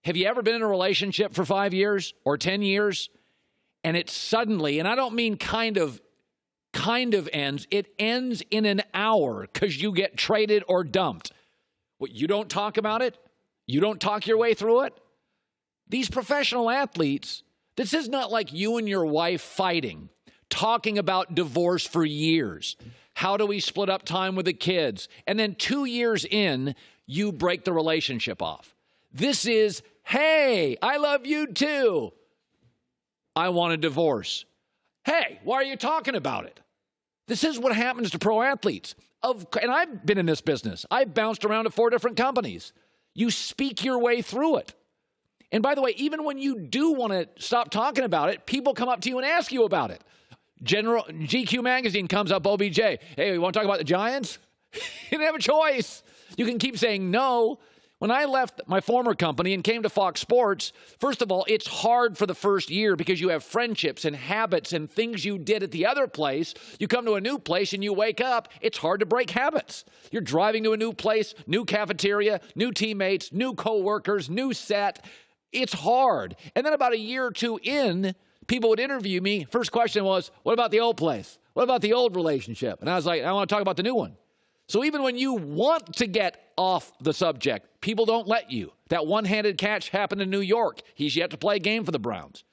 Have you ever been in a relationship for 5 years or 10 years and it suddenly, and I don't mean kind of ends, it ends in an hour because you get traded or dumped? What, you don't talk about it? You don't talk your way through it? These professional athletes, this is not like you and your wife fighting, talking about divorce for years. How do we split up time with the kids? And then 2 years in, you break the relationship off. This is, hey, I love you too. I want a divorce. Hey, why are you talking about it? This is what happens to pro athletes. And I've been in this business. I've bounced around to 4 different companies. You speak your way through it. And by the way, even when you do want to stop talking about it, people come up to you and ask you about it. GQ magazine comes up, OBJ. Hey, you want to talk about the Giants? You didn't have a choice. You can keep saying no. When I left my former company and came to Fox Sports, first of all, it's hard for the first year because you have friendships and habits and things you did at the other place. You come to a new place and you wake up, it's hard to break habits. You're driving to a new place, new cafeteria, new teammates, new coworkers, new set. It's hard. And then about a year or two in, people would interview me. First question was, what about the old place? What about the old relationship? And I was like, I want to talk about the new one. So even when you want to get off the subject, people don't let you. That one-handed catch happened in New York. He's yet to play a game for the Browns.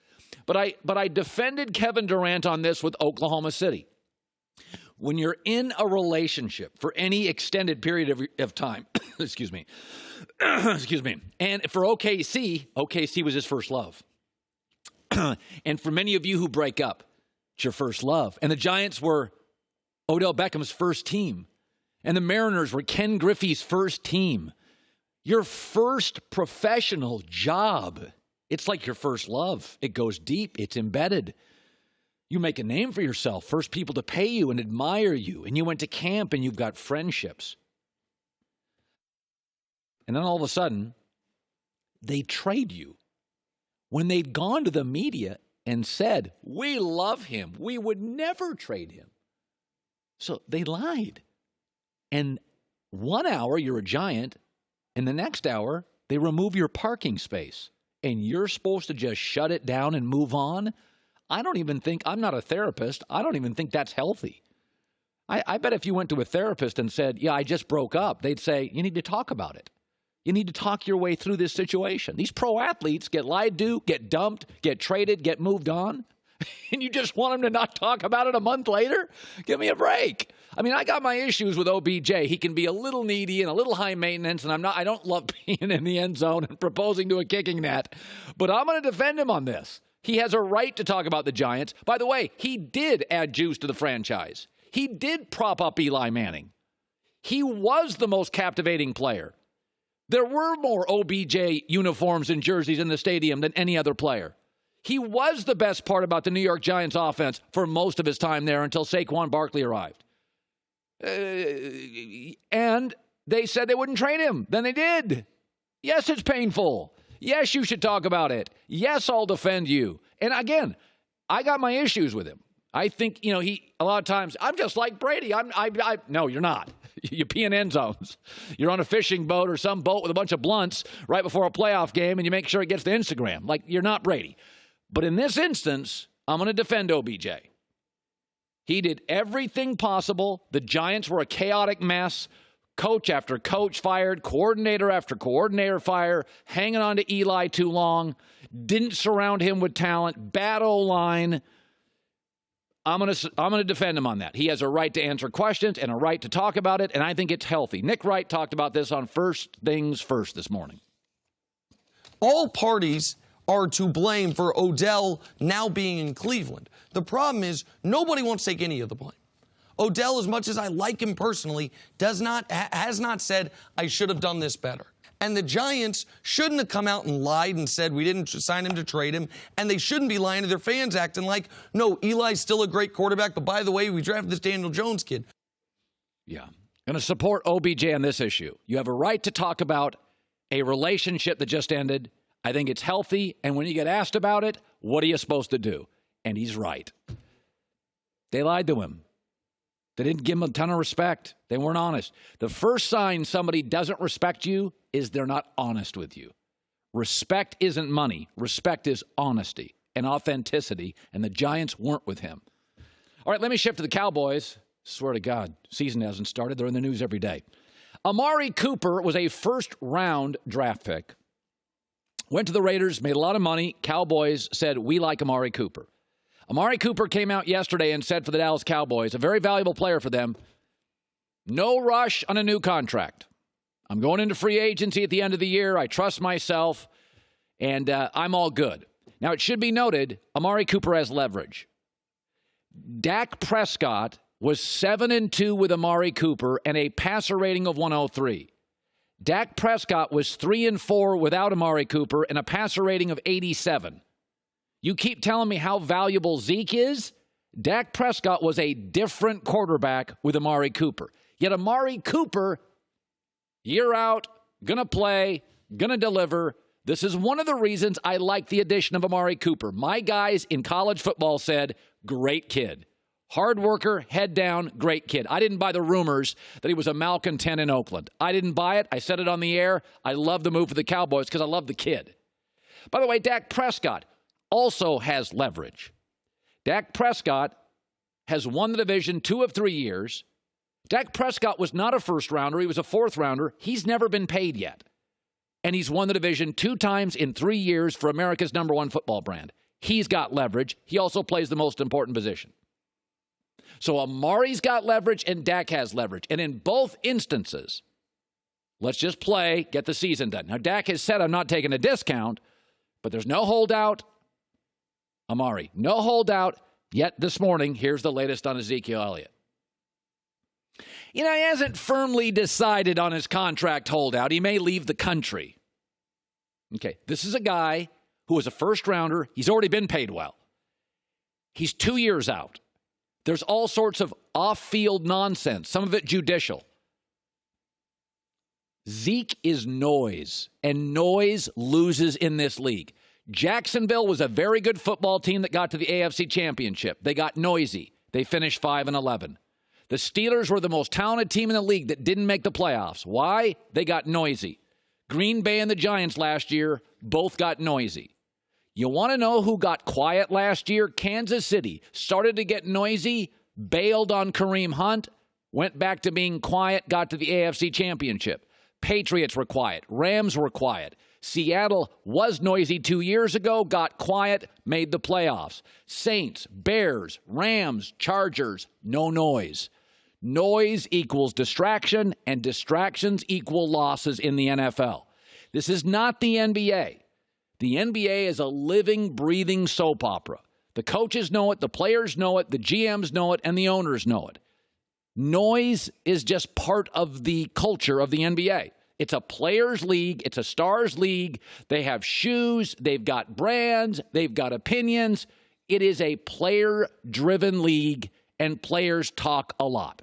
But I defended Kevin Durant on this with Oklahoma City. When you're in a relationship for any extended period of time, excuse me, and for OKC was his first love. And for many of you who break up, it's your first love. And the Giants were Odell Beckham's first team. And the Mariners were Ken Griffey's first team. Your first professional job, it's like your first love. It goes deep. It's embedded. You make a name for yourself. First people to pay you and admire you. And you went to camp and you've got friendships. And then all of a sudden, they trade you. When they'd gone to the media and said, we love him, we would never trade him. So they lied. And 1 hour, you're a Giant, and the next hour, they remove your parking space, and you're supposed to just shut it down and move on? I'm not a therapist, I don't even think that's healthy. I bet if you went to a therapist and said, yeah, I just broke up, they'd say, you need to talk about it. You need to talk your way through this situation. These pro athletes get lied to, get dumped, get traded, get moved on. And you just want them to not talk about it a month later? Give me a break. I mean, I got my issues with OBJ. He can be a little needy and a little high maintenance, and I don't love being in the end zone and proposing to a kicking net. But I'm going to defend him on this. He has a right to talk about the Giants. By the way, he did add juice to the franchise. He did prop up Eli Manning. He was the most captivating player. There were more OBJ uniforms and jerseys in the stadium than any other player. He was the best part about the New York Giants offense for most of his time there until Saquon Barkley arrived. And they said they wouldn't trade him. Then they did. Yes, it's painful. Yes, you should talk about it. Yes, I'll defend you. And again, I got my issues with him. I think, a lot of times, I'm just like Brady. No, you're not. You pee in end zones. You're on a fishing boat or some boat with a bunch of blunts right before a playoff game, and you make sure it gets to Instagram. Like, you're not Brady. But in this instance, I'm going to defend OBJ. He did everything possible. The Giants were a chaotic mess. Coach after coach fired, coordinator after coordinator fired, hanging on to Eli too long, didn't surround him with talent, bad O-line. I'm going to defend him on that. He has a right to answer questions and a right to talk about it, and I think it's healthy. Nick Wright talked about this on First Things First this morning. All parties are to blame for Odell now being in Cleveland. The problem is nobody wants to take any of the blame. Odell, as much as I like him personally, has not said, I should have done this better. And the Giants shouldn't have come out and lied and said we didn't sign him to trade him. And they shouldn't be lying to their fans acting like, no, Eli's still a great quarterback, but by the way, we drafted this Daniel Jones kid. Yeah. Going to support OBJ on this issue. You have a right to talk about a relationship that just ended. I think it's healthy. And when you get asked about it, what are you supposed to do? And he's right. They lied to him. They didn't give him a ton of respect. They weren't honest. The first sign somebody doesn't respect you is they're not honest with you. Respect isn't money. Respect is honesty and authenticity, and the Giants weren't with him. All right, let me shift to the Cowboys. Swear to God, season hasn't started. They're in the news every day. Amari Cooper was a first-round draft pick. Went to the Raiders, made a lot of money. Cowboys said, we like Amari Cooper. Amari Cooper came out yesterday and said for the Dallas Cowboys, a very valuable player for them, no rush on a new contract. I'm going into free agency at the end of the year. I trust myself, and I'm all good. Now, it should be noted, Amari Cooper has leverage. Dak Prescott was 7-2 with Amari Cooper and a passer rating of 103. Dak Prescott was 3-4 without Amari Cooper and a passer rating of 87. You keep telling me how valuable Zeke is? Dak Prescott was a different quarterback with Amari Cooper. Yet Amari Cooper, year out, going to play, going to deliver. This is one of the reasons I like the addition of Amari Cooper. My guys in college football said, great kid. Hard worker, head down, great kid. I didn't buy the rumors that he was a malcontent in Oakland. I didn't buy it. I said it on the air. I love the move for the Cowboys because I love the kid. By the way, Dak Prescott also has leverage. Dak Prescott has won the division 2 of 3 years. Dak Prescott was not a first-rounder. He was a fourth-rounder. He's never been paid yet. And he's won the division 2 times in 3 years for America's #1 football brand. He's got leverage. He also plays the most important position. So Amari's got leverage and Dak has leverage. And in both instances, let's just play, get the season done. Now, Dak has said, I'm not taking a discount, but there's no holdout. Amari, no holdout. Yet this morning, here's the latest on Ezekiel Elliott. He hasn't firmly decided on his contract holdout. He may leave the country. Okay, this is a guy who was a first-rounder. He's already been paid well. He's 2 years out. There's all sorts of off-field nonsense, some of it judicial. Zeke is noise, and noise loses in this league. Jacksonville was a very good football team that got to the AFC Championship. They got noisy. They finished 5-11. The Steelers were the most talented team in the league that didn't make the playoffs. Why? They got noisy. Green Bay and the Giants last year both got noisy. You want to know who got quiet last year? Kansas City started to get noisy, bailed on Kareem Hunt, went back to being quiet, got to the AFC Championship. Patriots were quiet. Rams were quiet. Seattle was noisy 2 years ago, got quiet, made the playoffs. Saints, Bears, Rams, Chargers, no noise. Noise equals distraction, and distractions equal losses in the NFL. This is not the NBA. The NBA is a living, breathing soap opera. The coaches know it, the players know it, the GMs know it, and the owners know it. Noise is just part of the culture of the NBA. It's a players' league. It's a stars' league. They have shoes. They've got brands. They've got opinions. It is a player-driven league, and players talk a lot.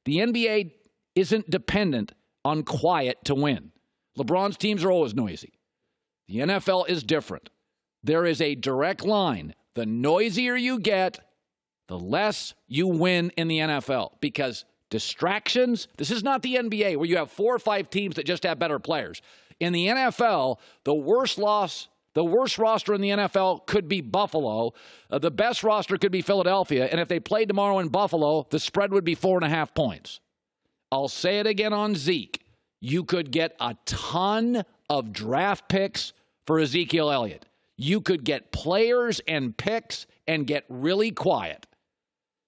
The NBA isn't dependent on quiet to win. LeBron's teams are always noisy. The NFL is different. There is a direct line. The noisier you get, the less you win in the NFL, because distractions, this is not the NBA where you have 4 or 5 teams that just have better players. In the NFL, the worst roster in the NFL could be Buffalo. The best roster could be Philadelphia. And if they played tomorrow in Buffalo, the spread would be 4.5 points. I'll say it again on Zeke. You could get a ton of draft picks for Ezekiel Elliott. You could get players and picks and get really quiet.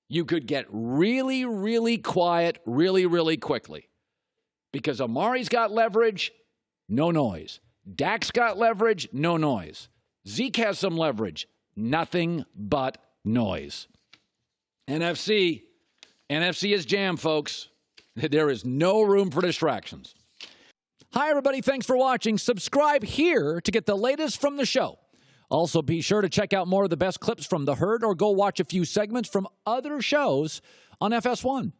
You could get really, really quiet really, really quickly. Because Amari's got leverage, no noise. Dak's got leverage, no noise. Zeke has some leverage, nothing but noise. NFC is jam, folks. There is no room for distractions. Hi, everybody. Thanks for watching. Subscribe here to get the latest from the show. Also, be sure to check out more of the best clips from The Herd or go watch a few segments from other shows on FS1.